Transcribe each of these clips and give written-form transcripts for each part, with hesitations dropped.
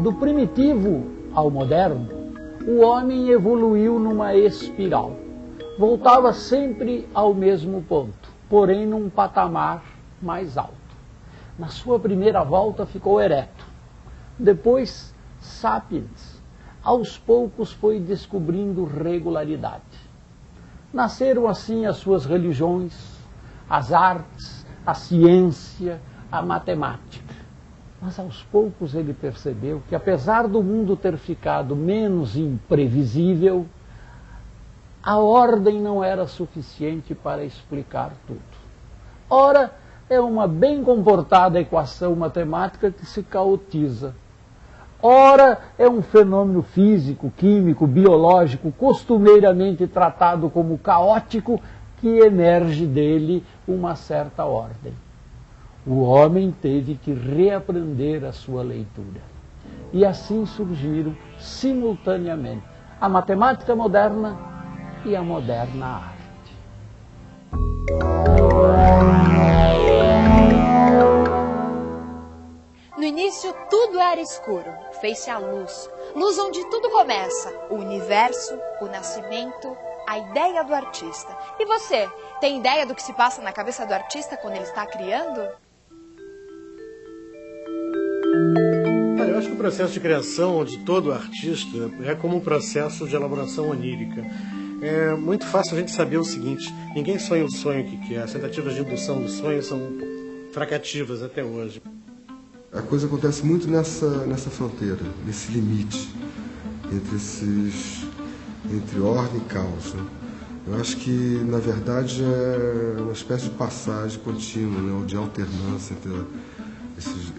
Do primitivo ao moderno, o homem evoluiu numa espiral. Voltava sempre ao mesmo ponto, porém num patamar mais alto. Na sua primeira volta ficou ereto. Depois, sapiens, aos poucos foi descobrindo regularidade. Nasceram assim as suas religiões, as artes, a ciência, a matemática. Mas aos poucos ele percebeu que, apesar do mundo ter ficado menos imprevisível, a ordem não era suficiente para explicar tudo. Ora, é uma bem comportada equação matemática que se caotiza. Ora, é um fenômeno físico, químico, biológico, costumeiramente tratado como caótico, que emerge dele uma certa ordem. O homem teve que reaprender a sua leitura. E assim surgiram, simultaneamente, a matemática moderna e a moderna arte. No início, tudo era escuro. Fez-se a luz. Luz onde tudo começa. O universo, o nascimento, a ideia do artista. E você, tem ideia do que se passa na cabeça do artista quando ele está criando? Eu acho que o processo de criação de todo artista é como um processo de elaboração onírica. É muito fácil a gente saber o seguinte: ninguém sonha o sonho que quer. As tentativas de indução do sonho são fracativas até hoje. A coisa acontece muito nessa fronteira, nesse limite entre ordem e caos, né? Eu acho que, na verdade, é uma espécie de passagem contínua, né, ou de alternância entre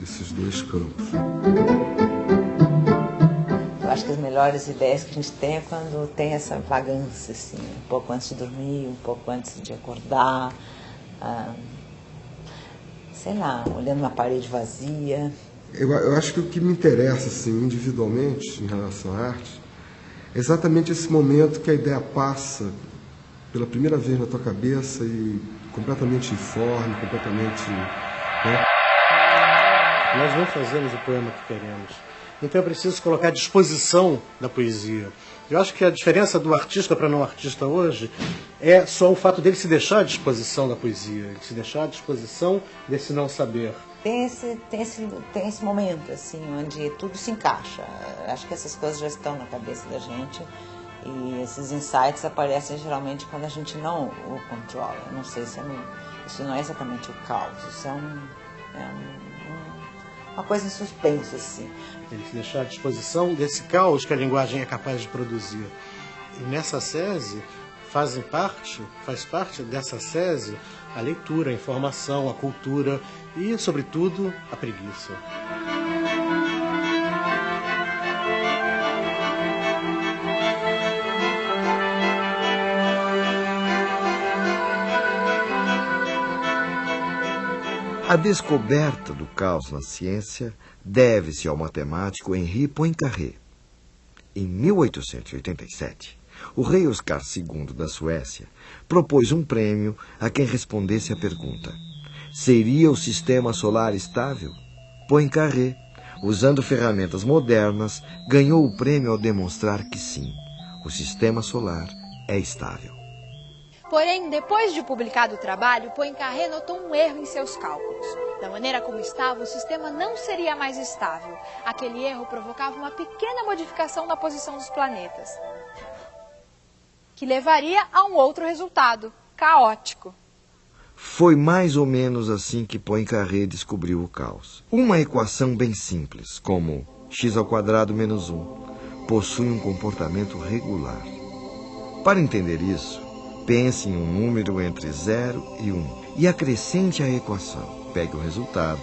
esses dois campos. Eu acho que as melhores ideias que a gente tem é quando tem essa vagância, assim, um pouco antes de dormir, um pouco antes de acordar, sei lá, olhando uma parede vazia. Eu acho que o que me interessa, assim, individualmente, em relação à arte, é exatamente esse momento que a ideia passa pela primeira vez na tua cabeça e completamente informe, completamente... né? Nós não fazemos o poema que queremos. Então é preciso colocar à disposição da poesia. Eu acho que a diferença do artista para não artista hoje é só o fato dele se deixar à disposição da poesia, ele se deixar à disposição desse não saber. Tem esse momento, assim, onde tudo se encaixa. Acho que essas coisas já estão na cabeça da gente e esses insights aparecem geralmente quando a gente não o controla. Não sei se isso não é exatamente o caos, isso é uma coisa em suspenso, assim. Ele se deixar à disposição desse caos que a linguagem é capaz de produzir. E nessa sese faz parte dessa sese a leitura, a informação, a cultura e, sobretudo, a preguiça. A descoberta do caos na ciência deve-se ao matemático Henri Poincaré. Em 1887, o rei Oscar II da Suécia propôs um prêmio a quem respondesse à pergunta: seria o sistema solar estável? Poincaré, usando ferramentas modernas, ganhou o prêmio ao demonstrar que sim, o sistema solar é estável. Porém, depois de publicado o trabalho, Poincaré notou um erro em seus cálculos. Da maneira como estava, o sistema não seria mais estável. Aquele erro provocava uma pequena modificação na posição dos planetas, que levaria a um outro resultado, caótico. Foi mais ou menos assim que Poincaré descobriu o caos. Uma equação bem simples, como x² menos 1, possui um comportamento regular. Para entender isso, pense em um número entre 0 e 1 e acrescente a equação. Pegue o resultado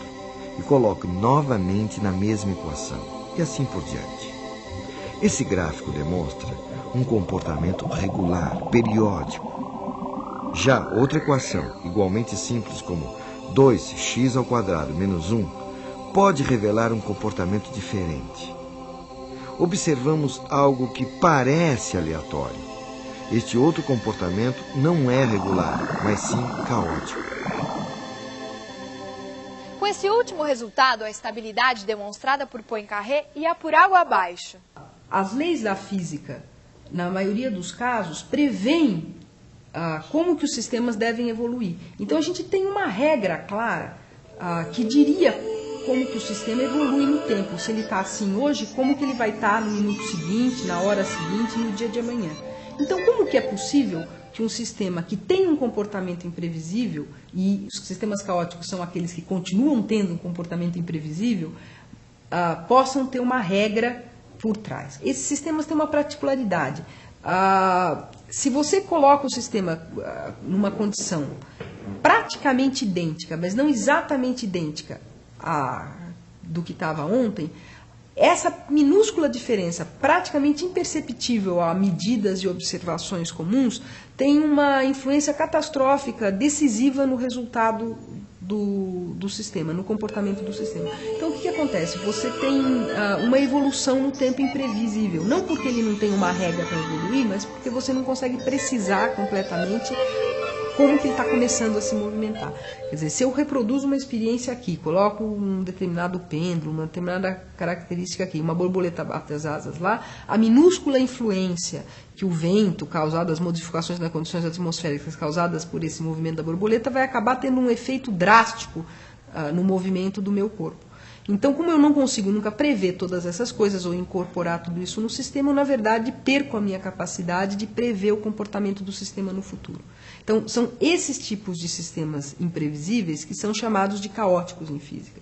e coloque novamente na mesma equação, e assim por diante. Esse gráfico demonstra um comportamento regular, periódico. Já outra equação, igualmente simples como 2x² menos 1, pode revelar um comportamento diferente. Observamos algo que parece aleatório. Este outro comportamento não é regular, mas sim caótico. Com esse último resultado, a estabilidade demonstrada por Poincaré ia por água abaixo. As leis da física, na maioria dos casos, prevêem como que os sistemas devem evoluir. Então a gente tem uma regra clara que diria como que o sistema evolui no tempo. Se ele está assim hoje, como que ele vai estar no minuto seguinte, na hora seguinte, no dia de amanhã. Então como que é possível que um sistema que tem um comportamento imprevisível, e os sistemas caóticos são aqueles que continuam tendo um comportamento imprevisível, possam ter uma regra por trás? Esses sistemas têm uma particularidade. Se você coloca o sistema numa condição praticamente idêntica, mas não exatamente idêntica do que estava ontem, essa minúscula diferença, praticamente imperceptível a medidas e observações comuns, tem uma influência catastrófica, decisiva no resultado do sistema, no comportamento do sistema. Então, o que acontece? Você tem uma evolução no tempo imprevisível. Não porque ele não tem uma regra para evoluir, mas porque você não consegue precisar completamente como que ele está começando a se movimentar. Quer dizer, se eu reproduzo uma experiência aqui, coloco um determinado pêndulo, uma determinada característica aqui, uma borboleta bate as asas lá, a minúscula influência que o vento, causado as modificações nas condições atmosféricas causadas por esse movimento da borboleta, vai acabar tendo um efeito drástico no movimento do meu corpo. Então, como eu não consigo nunca prever todas essas coisas ou incorporar tudo isso no sistema, eu, na verdade, perco a minha capacidade de prever o comportamento do sistema no futuro. Então, são esses tipos de sistemas imprevisíveis que são chamados de caóticos em física.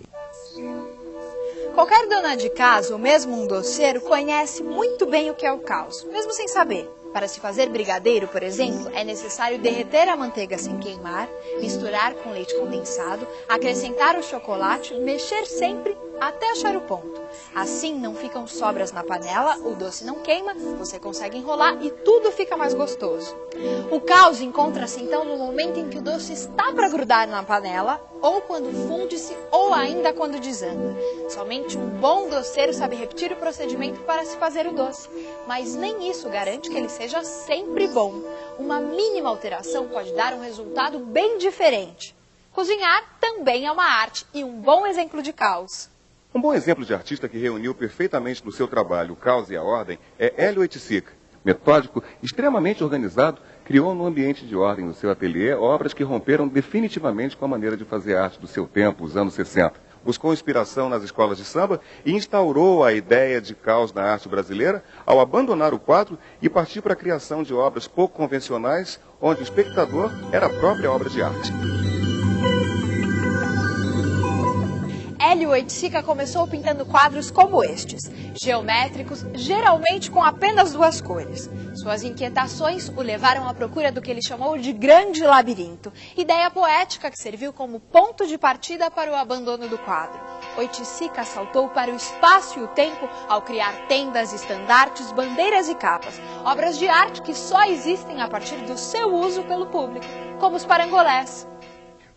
Qualquer dona de casa, ou mesmo um doceiro, conhece muito bem o que é o caos, mesmo sem saber. Para se fazer brigadeiro, por exemplo, é necessário derreter a manteiga sem queimar, misturar com leite condensado, acrescentar o chocolate, mexer sempre até achar o ponto. Assim não ficam sobras na panela, o doce não queima, você consegue enrolar e tudo fica mais gostoso. O caos encontra-se então no momento em que o doce está para grudar na panela, ou quando funde-se, ou ainda quando desanda. Somente um bom doceiro sabe repetir o procedimento para se fazer o doce, mas nem isso garante que ele seja sempre bom. Uma mínima alteração pode dar um resultado bem diferente. Cozinhar também é uma arte e um bom exemplo de caos. Um bom exemplo de artista que reuniu perfeitamente no seu trabalho o caos e a ordem é Hélio Oiticica. Metódico, extremamente organizado, criou no ambiente de ordem do seu ateliê obras que romperam definitivamente com a maneira de fazer arte do seu tempo, os anos 60. Buscou inspiração nas escolas de samba e instaurou a ideia de caos na arte brasileira ao abandonar o quadro e partir para a criação de obras pouco convencionais, onde o espectador era a própria obra de arte. Hélio Oiticica começou pintando quadros como estes, geométricos, geralmente com apenas duas cores. Suas inquietações o levaram à procura do que ele chamou de grande labirinto, ideia poética que serviu como ponto de partida para o abandono do quadro. Oiticica saltou para o espaço e o tempo ao criar tendas, estandartes, bandeiras e capas, obras de arte que só existem a partir do seu uso pelo público, como os parangolés.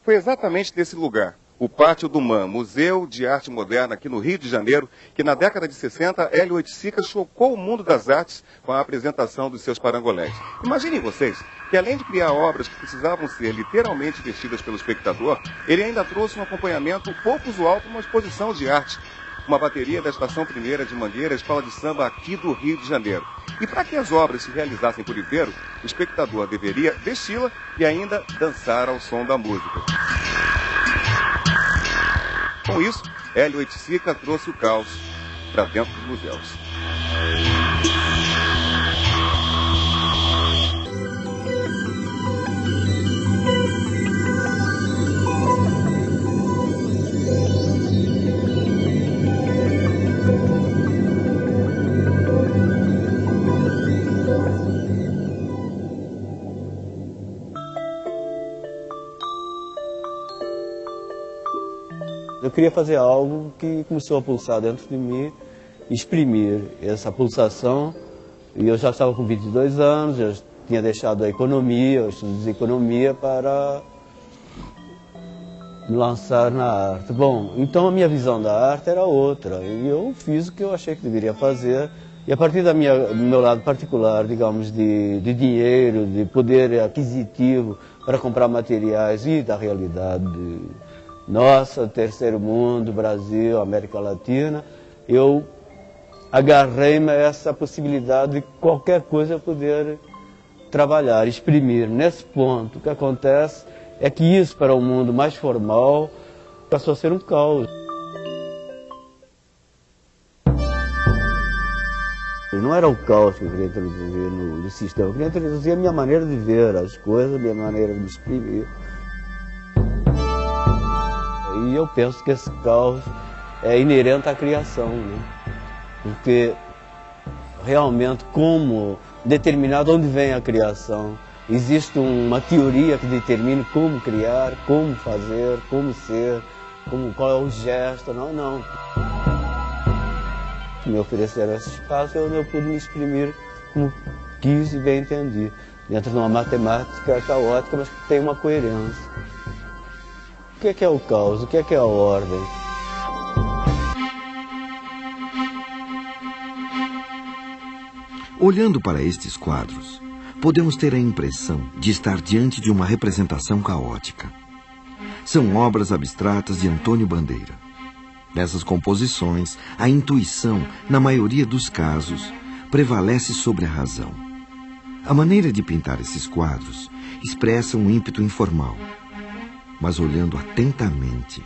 Foi exatamente nesse lugar, o Pátio do MAM, Museu de Arte Moderna aqui no Rio de Janeiro, que na década de 60, Hélio Oiticica chocou o mundo das artes com a apresentação dos seus parangolés. Imaginem vocês que, além de criar obras que precisavam ser literalmente vestidas pelo espectador, ele ainda trouxe um acompanhamento pouco usual para uma exposição de arte. Uma bateria da Estação Primeira de Mangueira, escola de samba aqui do Rio de Janeiro. E para que as obras se realizassem por inteiro, o espectador deveria vesti-la e ainda dançar ao som da música. Com isso, Hélio Oiticica trouxe o caos para dentro dos museus. Eu queria fazer algo que começou a pulsar dentro de mim, exprimir essa pulsação. E eu já estava com 22 anos, já tinha deixado a economia, os estudos de economia, para me lançar na arte. Bom, então a minha visão da arte era outra, e eu fiz o que eu achei que deveria fazer. E a partir do meu lado particular, digamos, de dinheiro, de poder aquisitivo para comprar materiais e da realidade nossa, terceiro mundo, Brasil, América Latina, eu agarrei-me a essa possibilidade de qualquer coisa eu poder trabalhar, exprimir. Nesse ponto, o que acontece é que isso para o mundo mais formal passou a ser um caos. Não era o caos que eu queria introduzir no sistema, eu queria introduzir a minha maneira de ver as coisas, a minha maneira de exprimir. E eu penso que esse caos é inerente à criação, né? Porque realmente como determinado onde vem a criação, existe uma teoria que determine como criar, como fazer, como ser, qual é o gesto, não. Me ofereceram esse espaço onde eu pude me exprimir como quis e bem entendi, dentro de uma matemática caótica, mas que tem uma coerência. O que é o caos? O que é a ordem? Olhando para estes quadros, podemos ter a impressão de estar diante de uma representação caótica. São obras abstratas de Antônio Bandeira. Nessas composições, a intuição, na maioria dos casos, prevalece sobre a razão. A maneira de pintar esses quadros expressa um ímpeto informal. Mas olhando atentamente,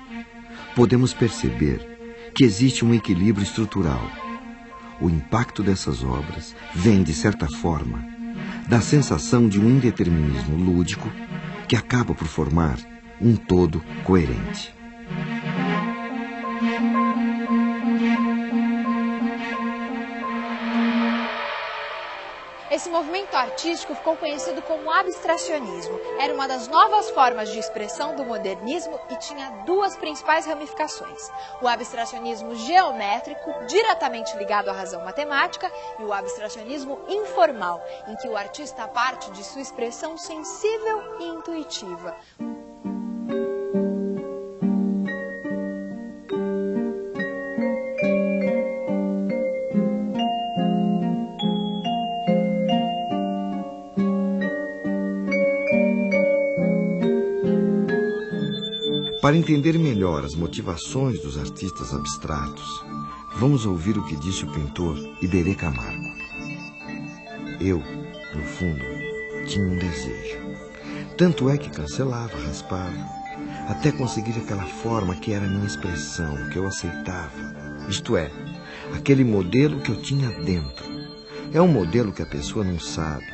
podemos perceber que existe um equilíbrio estrutural. O impacto dessas obras vem, de certa forma, da sensação de um indeterminismo lúdico que acaba por formar um todo coerente. Esse movimento artístico ficou conhecido como abstracionismo. Era uma das novas formas de expressão do modernismo e tinha duas principais ramificações. O abstracionismo geométrico, diretamente ligado à razão matemática, e o abstracionismo informal, em que o artista parte de sua expressão sensível e intuitiva. Para entender melhor as motivações dos artistas abstratos, vamos ouvir o que disse o pintor Iberê Camargo. Eu, no fundo, tinha um desejo. Tanto é que cancelava, raspava, até conseguir aquela forma que era a minha expressão, que eu aceitava. Isto é, aquele modelo que eu tinha dentro. É um modelo que a pessoa não sabe,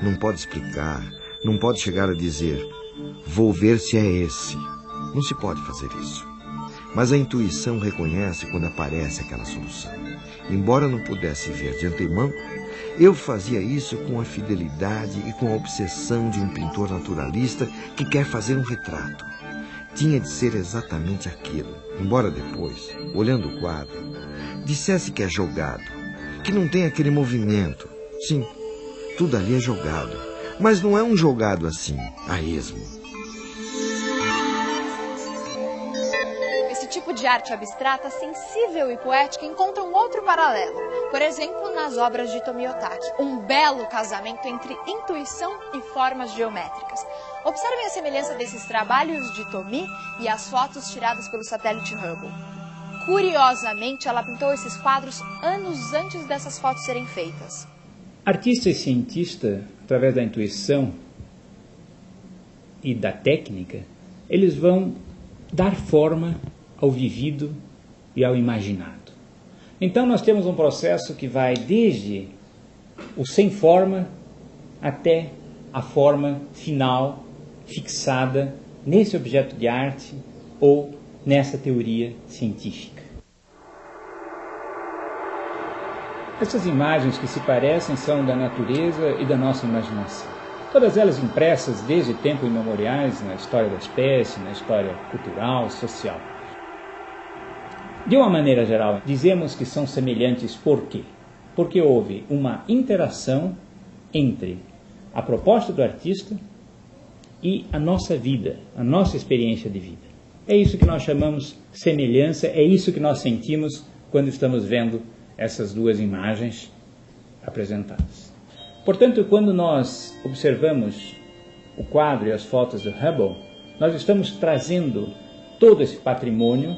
não pode explicar, não pode chegar a dizer, vou ver se é esse. Não se pode fazer isso. Mas a intuição reconhece quando aparece aquela solução. Embora não pudesse ver de antemão, eu fazia isso com a fidelidade e com a obsessão de um pintor naturalista que quer fazer um retrato. Tinha de ser exatamente aquilo, embora depois, olhando o quadro, dissesse que é jogado, que não tem aquele movimento. Sim, tudo ali é jogado, mas não é um jogado assim, a esmo. Esse tipo de arte abstrata, sensível e poética encontra um outro paralelo. Por exemplo, nas obras de Tomio Otaki, um belo casamento entre intuição e formas geométricas. Observem a semelhança desses trabalhos de Tomi e as fotos tiradas pelo satélite Hubble. Curiosamente, ela pintou esses quadros anos antes dessas fotos serem feitas. Artista e cientista, através da intuição e da técnica, eles vão dar forma ao vivido e ao imaginado. Então nós temos um processo que vai desde o sem forma até a forma final fixada nesse objeto de arte ou nessa teoria científica. Essas imagens que se parecem são da natureza e da nossa imaginação. Todas elas impressas desde tempos imemoriais na história da espécie, na história cultural, social. De uma maneira geral, dizemos que são semelhantes por quê? Porque houve uma interação entre a proposta do artista e a nossa vida, a nossa experiência de vida. É isso que nós chamamos semelhança, é isso que nós sentimos quando estamos vendo essas duas imagens apresentadas. Portanto, quando nós observamos o quadro e as fotos do Hubble, nós estamos trazendo todo esse patrimônio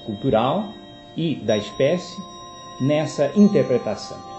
cultural e da espécie nessa interpretação.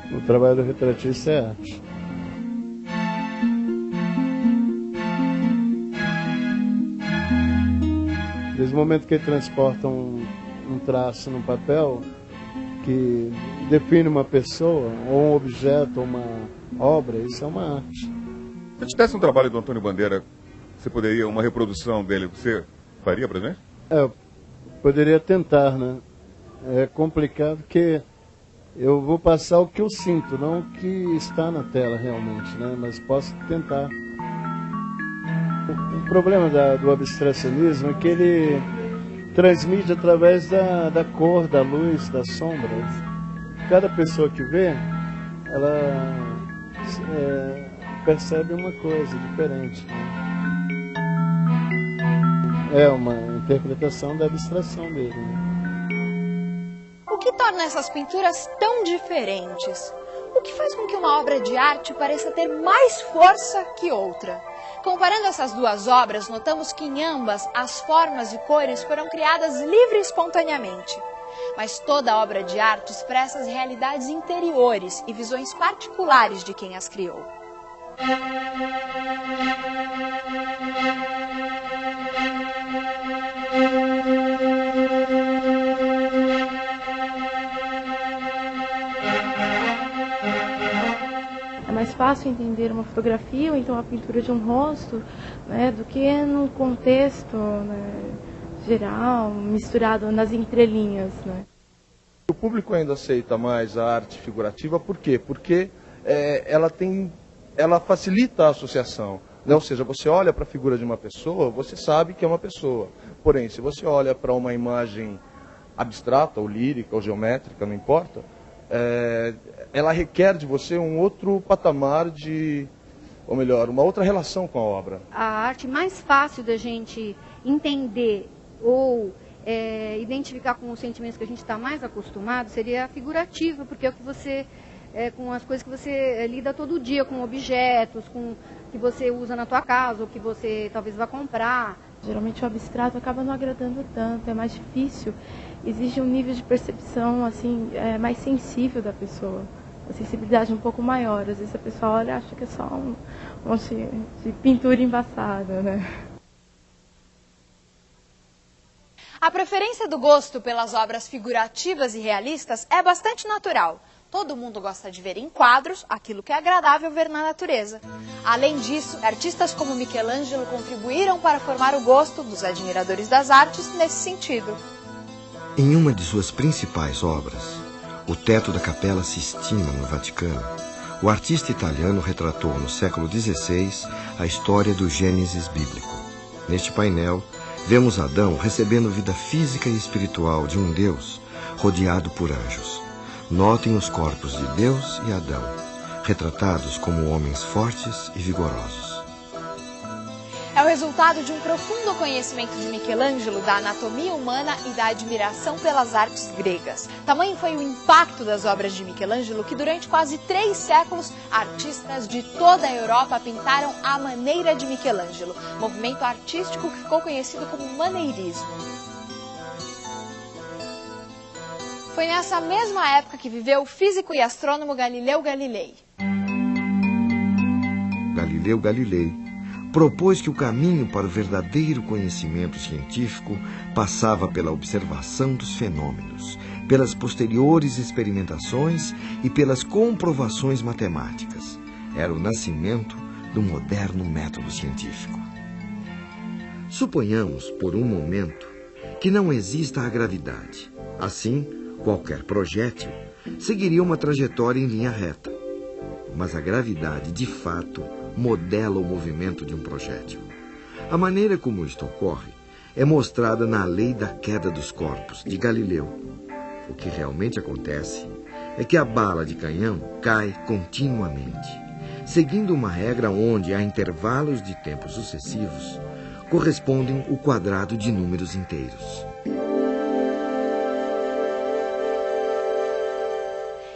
O trabalho do retratista é arte. Desde o momento que ele transporta um traço no papel que define uma pessoa, ou um objeto, ou uma obra, isso é uma arte. Se eu tivesse um trabalho do Antônio Bandeira, você poderia, uma reprodução dele, você faria pra gente? Eu poderia tentar, né? É complicado porque eu vou passar o que eu sinto, não o que está na tela realmente, né? Mas posso tentar. O problema do abstracionismo é que ele transmite através da cor, da luz, das sombras. Cada pessoa que vê, ela percebe uma coisa diferente, né? É uma interpretação da abstração dele, né? O que torna essas pinturas tão diferentes? O que faz com que uma obra de arte pareça ter mais força que outra? Comparando essas duas obras, notamos que em ambas as formas e cores foram criadas livre e espontaneamente. Mas toda obra de arte expressa as realidades interiores e visões particulares de quem as criou. É mais fácil entender uma fotografia ou então a pintura de um rosto, né, do que num contexto, né, geral, misturado nas entrelinhas, né. O público ainda aceita mais a arte figurativa, por quê? Porque ela facilita a associação, né? Ou seja, você olha para a figura de uma pessoa, você sabe que é uma pessoa. Porém, se você olha para uma imagem abstrata, ou lírica, ou geométrica, não importa, ela requer de você um outro patamar ou melhor, uma outra relação com a obra. A arte mais fácil da gente entender ou identificar com os sentimentos que a gente está mais acostumado seria a figurativa, porque é o que você, com as coisas que você lida todo dia, com objetos, com que você usa na tua casa, ou que você talvez vá comprar. Geralmente o abstrato acaba não agradando tanto, é mais difícil, exige um nível de percepção assim, mais sensível da pessoa, uma sensibilidade um pouco maior. Às vezes a pessoa olha e acha que é só um monte de pintura embaçada, né? A preferência do gosto pelas obras figurativas e realistas é bastante natural. Todo mundo gosta de ver em quadros aquilo que é agradável ver na natureza. Além disso, artistas como Michelangelo contribuíram para formar o gosto dos admiradores das artes nesse sentido. Em uma de suas principais obras, o teto da Capela Sistina, no Vaticano, o artista italiano retratou no século XVI a história do Gênesis bíblico. Neste painel, vemos Adão recebendo vida física e espiritual de um Deus rodeado por anjos. Notem os corpos de Deus e Adão, retratados como homens fortes e vigorosos. É o resultado de um profundo conhecimento de Michelangelo da anatomia humana e da admiração pelas artes gregas. Tamanho foi o impacto das obras de Michelangelo que durante quase 3 séculos artistas de toda a Europa pintaram à maneira de Michelangelo, movimento artístico que ficou conhecido como maneirismo. Foi nessa mesma época que viveu o físico e astrônomo Galileu Galilei. Galileu Galilei propôs que o caminho para o verdadeiro conhecimento científico passava pela observação dos fenômenos, pelas posteriores experimentações e pelas comprovações matemáticas. Era o nascimento do moderno método científico. Suponhamos, por um momento, que não exista a gravidade. Assim, qualquer projétil seguiria uma trajetória em linha reta. Mas a gravidade, de fato, modela o movimento de um projétil. A maneira como isto ocorre é mostrada na lei da queda dos corpos, de Galileu. O que realmente acontece é que a bala de canhão cai continuamente, seguindo uma regra onde, a intervalos de tempo sucessivos, correspondem o quadrado de números inteiros.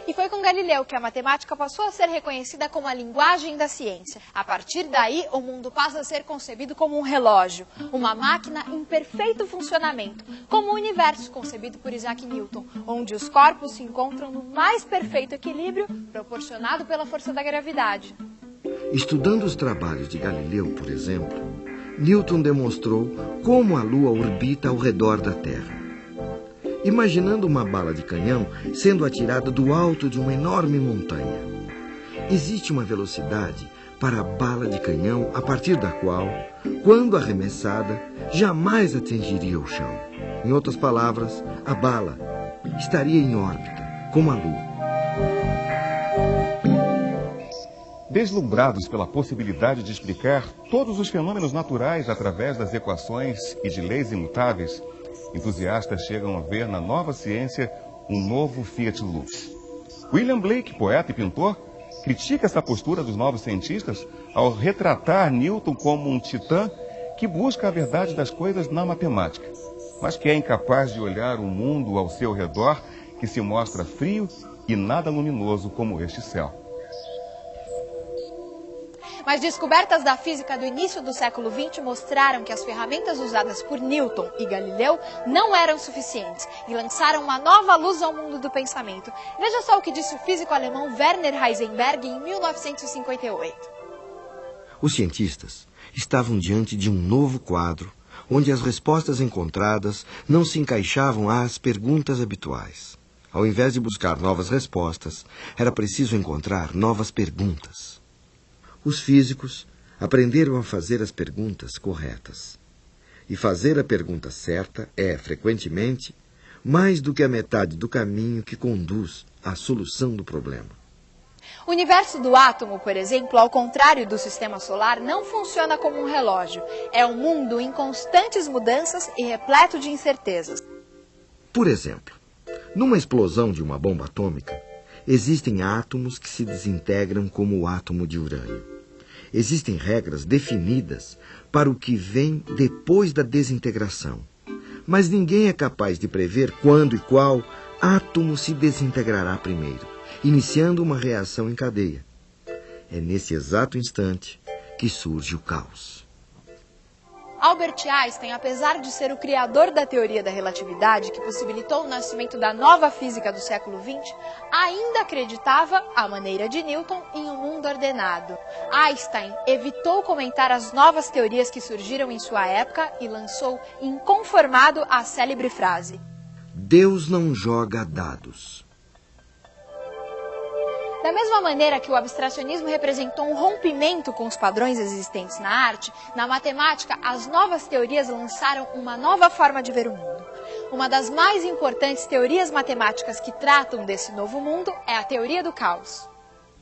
E foi com Galileu que a matemática passou a ser reconhecida como a linguagem da ciência. A partir daí, o mundo passa a ser concebido como um relógio, uma máquina em perfeito funcionamento, como o universo concebido por Isaac Newton, onde os corpos se encontram no mais perfeito equilíbrio proporcionado pela força da gravidade. Estudando os trabalhos de Galileu, por exemplo, Newton demonstrou como a Lua orbita ao redor da Terra. Imaginando uma bala de canhão sendo atirada do alto de uma enorme montanha. Existe uma velocidade para a bala de canhão a partir da qual, quando arremessada, jamais atingiria o chão. Em outras palavras, a bala estaria em órbita, como a Lua. Deslumbrados pela possibilidade de explicar todos os fenômenos naturais através das equações e de leis imutáveis, entusiastas chegam a ver na nova ciência um novo Fiat Lux. William Blake, poeta e pintor, critica essa postura dos novos cientistas ao retratar Newton como um titã que busca a verdade das coisas na matemática, mas que é incapaz de olhar o mundo ao seu redor, que se mostra frio e nada luminoso como este céu. Mas descobertas da física do início do século XX mostraram que as ferramentas usadas por Newton e Galileu não eram suficientes e lançaram uma nova luz ao mundo do pensamento. Veja só o que disse o físico alemão Werner Heisenberg em 1958. Os cientistas estavam diante de um novo quadro, onde as respostas encontradas não se encaixavam às perguntas habituais. Ao invés de buscar novas respostas, era preciso encontrar novas perguntas. Os físicos aprenderam a fazer as perguntas corretas. E fazer a pergunta certa é, frequentemente, mais do que a metade do caminho que conduz à solução do problema. O universo do átomo, por exemplo, ao contrário do sistema solar, não funciona como um relógio. É um mundo em constantes mudanças e repleto de incertezas. Por exemplo, numa explosão de uma bomba atômica, existem átomos que se desintegram como o átomo de urânio. Existem regras definidas para o que vem depois da desintegração. Mas ninguém é capaz de prever quando e qual átomo se desintegrará primeiro, iniciando uma reação em cadeia. É nesse exato instante que surge o caos. Albert Einstein, apesar de ser o criador da teoria da relatividade, que possibilitou o nascimento da nova física do século XX, ainda acreditava, à maneira de Newton, em um mundo ordenado. Einstein evitou comentar as novas teorias que surgiram em sua época e lançou inconformado a célebre frase: Deus não joga dados. Da mesma maneira que o abstracionismo representou um rompimento com os padrões existentes na arte, na matemática, as novas teorias lançaram uma nova forma de ver o mundo. Uma das mais importantes teorias matemáticas que tratam desse novo mundo é a teoria do caos.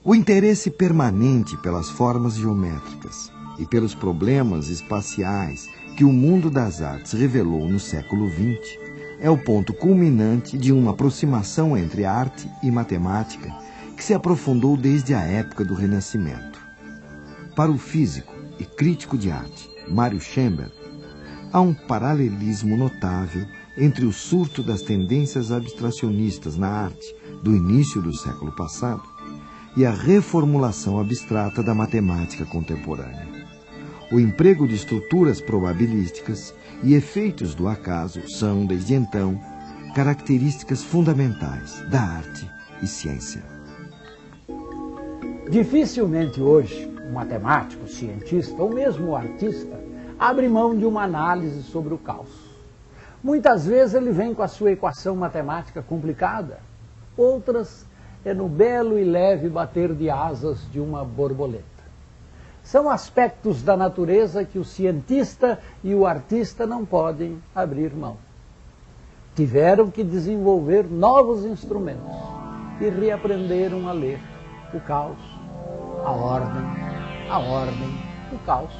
O interesse permanente pelas formas geométricas e pelos problemas espaciais que o mundo das artes revelou no século XX é o ponto culminante de uma aproximação entre arte e matemática que se aprofundou desde a época do Renascimento. Para o físico e crítico de arte, Mário Schember, há um paralelismo notável entre o surto das tendências abstracionistas na arte do início do século passado e a reformulação abstrata da matemática contemporânea. O emprego de estruturas probabilísticas e efeitos do acaso são, desde então, características fundamentais da arte e ciência. Dificilmente hoje um matemático, cientista ou mesmo um artista abre mão de uma análise sobre o caos. Muitas vezes ele vem com a sua equação matemática complicada, outras é no belo e leve bater de asas de uma borboleta. São aspectos da natureza que o cientista e o artista não podem abrir mão. tiveram que desenvolver novos instrumentos e reaprenderam a ler o caos, a ordem, o caos.